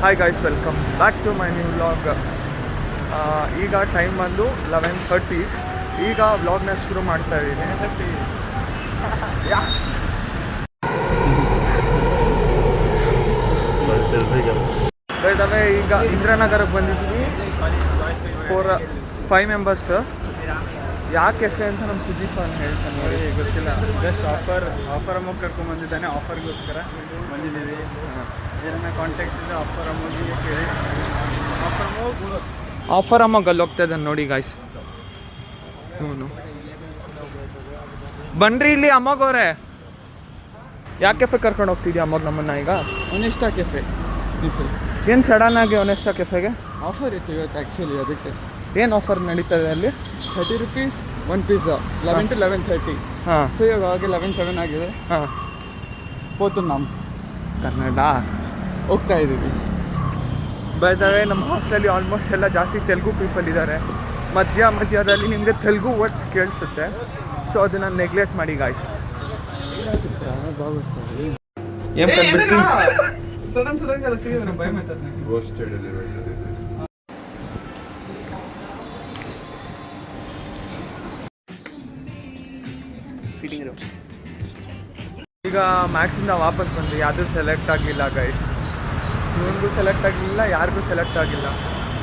Hi guys, welcome back to my new vlog. ಈಗ time ಬಂದು 11:30. ಈಗ ವ್ಲಾಗ್ನ ಶುರು ಮಾಡ್ತಾ ಇದ್ದೀನಿ. ಬೈದವೆ ಈಗ ಇಂದ್ರನಗರಕ್ಕೆ ಬಂದಿದ್ವಿ. 5 ಮೆಂಬರ್ಸ್. ಯಾವ ಕೆಫೆ ಅಂತ ನಮ್ಮ ಸುದೀಪ್ ಅಂತ ಹೇಳ್ತಾನೆ ನೋಡಿ, ಗೊತ್ತಿಲ್ಲ. ಜಸ್ಟ್ ಆಫರ್ ಅಮೌಂಟ್ ಕರ್ಕೊಂಡ್ಬಂದಿದ್ದಾನೆ. ಆಫರ್ಗೋಸ್ಕರ ಬಂದಿದ್ದೀವಿ. ಏನನ್ನ ಕಾಂಟ್ಯಾಕ್ಟ್ ಇದೆ ಆಫರ್ ಅಮೌಂಟಿಗೆ ಕೇಳಿ ಆಫರ್ ಅಮೌಂಟ್ ಅಲ್ಲಿ ಹೋಗ್ತಾ ಇದ್ದಾನೆ ನೋಡಿ ಗಾಯ್ಸ್. ಬನ್ರಿ ಇಲ್ಲಿ ಅಮ್ಮಗ್ ಅವ್ರೆ. ಯಾವ ಕೆಫೆ ಕರ್ಕೊಂಡು ಹೋಗ್ತಿದ್ಯಾ ಅಮ್ಮಗ್ ನಮ್ಮನ್ನ ಈಗ? ಒನೆಸ್ಟಾ ಕೆಫೆ. ಏನು ಸಡನ್ ಆಗಿ ಒನೆಸ್ಟಾ ಕೆಫೆಗೆ? ಆಫರ್ ಇತ್ತು ಇವತ್ತು ಆ್ಯಕ್ಚುಲಿ. ಅದಕ್ಕೆ ಏನು ಆಫರ್ ನಡೀತಾ ಇದೆ ಅಲ್ಲಿ? 30 rupees 1 pizza, 11 to 11:30. ಹಾಂ, ಸೊ ಇವಾಗ 11:07 ಆಗಿದೆ. ಹಾಂ. ಪೋತುನ್ನಾಮ್ ಕನ್ನಡ ಹೋಗ್ತಾ ಇದ್ದೀವಿ. ಬೈದವೆ ನಮ್ಮ ಹಾಸ್ಟೆಲಲ್ಲಿ ಆಲ್ಮೋಸ್ಟ್ ಎಲ್ಲ ಜಾಸ್ತಿ ತೆಲುಗು ಪೀಪಲ್ ಇದ್ದಾರೆ. ಮಧ್ಯದಲ್ಲಿ ನಿಮಗೆ ತೆಲುಗು ವರ್ಡ್ಸ್ ಕೇಳಿಸುತ್ತೆ, ಸೊ ಅದನ್ನು ನೆಗ್ಲೆಕ್ಟ್ ಮಾಡಿ ಗಾಯ್ಸ್. ಏನು ಕನ್ಬಿಸ್ತೀನಿ ಸಡನ್ ಎಲ್ಲ ಭಯ ಮಾತಾಡ್ತೀನಿ. ಈಗ ಮ್ಯಾಕ್ಸಿಂದ ವಾಪಸ್ ಬಂದ್ವಿ. ಯಾವುದು ಸೆಲೆಕ್ಟ್ ಆಗಿಲ್ಲ ಗೈಸ್. ಇವನಿಗೂ ಸೆಲೆಕ್ಟ್ ಆಗಿಲ್ಲ, ಯಾರಿಗೂ ಸೆಲೆಕ್ಟ್ ಆಗಿಲ್ಲ.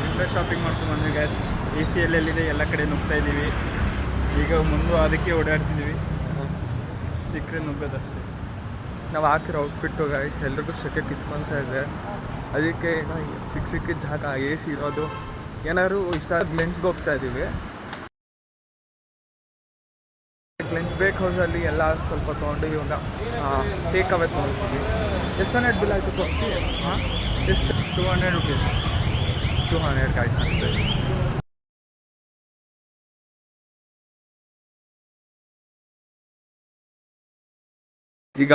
ವಿಂಡೋ ಶಾಪಿಂಗ್ ಮಾಡ್ಕೊಂಡು ಬಂದ್ವಿ ಗ್ಯಾಸ್. AC ಎಲ್ಲೆಲ್ಲಿದೆ ಎಲ್ಲ ಕಡೆ ನುಗ್ತಾ ಇದ್ದೀವಿ. ಈಗ ಮುಂದೆ ಅದಕ್ಕೆ ಓಡಾಡ್ತಿದ್ದೀವಿ. ಸಿಕ್ಕರೆ ನುಗ್ಗೋದಷ್ಟೇ. ನಾವು ಹಾಕಿರೋ ಔಟ್ಫಿಟ್ಟು ಗೈಸ್ ಎಲ್ರಿಗೂ ಸೆಕೆ ಕಿತ್ಕೊಳ್ತಾ ಇದೆ. ಅದಕ್ಕೆ ಸಿಕ್ಕಿದ ಜಾಗ AC ಇರೋದು ಏನಾದ್ರು ಇಷ್ಟ ಲೆನ್ಸ್ಗೆ ಹೋಗ್ತಾ ಇದ್ದೀವಿ. ಲೆನ್ಸ್ ಬೇಕ್ ಹೌಸಲ್ಲಿ ಎಲ್ಲ ಸ್ವಲ್ಪ ತೊಗೊಂಡು ಇವಾಗ ಟೇಕ್ ಅವೇ ತೊಗೊಳ್ತೀವಿ. ಎಷ್ಟು ಹಂಡ್ರೆಡ್ ಬಿಲ್ ಆಯಿತು ಕೊಡ್ತಿ? ಹಾಂ, ಎಷ್ಟು? 200 rupees. 200 ಗಾಯ್ಸ್ ಅಷ್ಟೇ. ಈಗ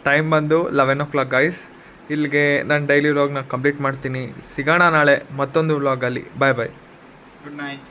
ಟೈಮ್ ಬಂದು 11 o'clock ಗೈಸ್. ಇಲ್ಲಿಗೆ ನಾನು ಡೈಲಿ ವ್ಲಾಗ್ನ ಕಂಪ್ಲೀಟ್ ಮಾಡ್ತೀನಿ. ಸಿಗೋಣ ನಾಳೆ ಮತ್ತೊಂದು ವ್ಲಾಗಲ್ಲಿ. Bye bye. Good night.